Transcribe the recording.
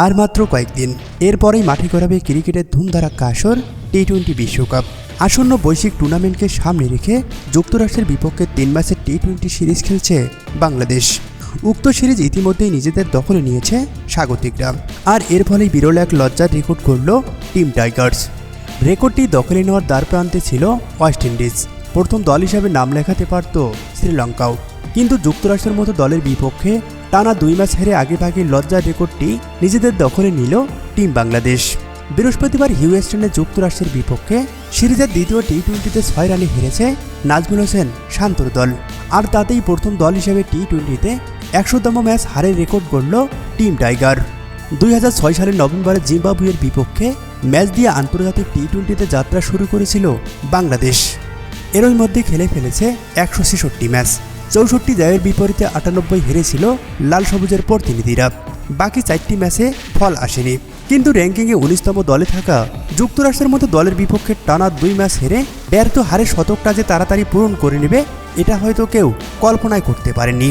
আর মাত্র কয়েকদিন এরপরেই মাঠে গড়াবে ক্রিকেটের ধুমধারাক্কা আসর টি-20 বিশ্বকাপ। আসন্ন বৈশ্বিক টুর্নামেন্টকে সামনে রেখে যুক্তরাষ্ট্রের বিপক্ষে 3 ম্যাচের টি-20 সিরিজ খেলছে বাংলাদেশ। উক্ত সিরিজ ইতিমধ্যেই নিজেদের দখলে নিয়েছে স্বাগতিকরা, আর এর ফলেই বিরল এক লজ্জার রেকর্ড করল টিম টাইগার্স। রেকর্ডটি দখলে নেওয়ার দ্বারপ্রান্তে ছিল ওয়েস্ট ইন্ডিজ। প্রথম দল হিসাবে নাম লেখাতে পারত শ্রীলঙ্কাও, কিন্তু যুক্তরাষ্ট্রের মতো দলের বিপক্ষে টানা 2 ম্যাচ হেরে আগেভাগে লজ্জার রেকর্ডটি নিজেদের দখলে নিল টিম বাংলাদেশ। বৃহস্পতিবার হিউস্টনে যুক্তরাষ্ট্রের বিপক্ষে সিরিজের দ্বিতীয় টি-20তে 6 রানে হেরেছে নাজমুল হোসেন শান্তর দল, আর তাতেই প্রথম দল হিসেবে টি-20তে 100তম ম্যাচ হারের রেকর্ড গড়ল টিম টাইগার। 2006 সালের নভেম্বরে জিম্বাবুয়ের বিপক্ষে ম্যাচ দিয়ে আন্তর্জাতিক টি-20তে যাত্রা শুরু করেছিল বাংলাদেশ। এরই মধ্যে খেলে ফেলেছে 166 ম্যাচ। 64 জয়ের বিপরীতে 98 হেরেছিল লাল সবুজের প্রতিনিধিরা। বাকি 4টি ম্যাচে ফল আসেনি, কিন্তু র্যাঙ্কিংয়ে 19তম দলে থাকা যুক্তরাষ্ট্রের মতো দলের বিপক্ষে টানা 2 ম্যাচ হেরে ব্যর্থ হারের শতকটা যে তাড়াতাড়ি পূরণ করে নেবে, এটা হয়তো কেউ কল্পনাই করতে পারেনি।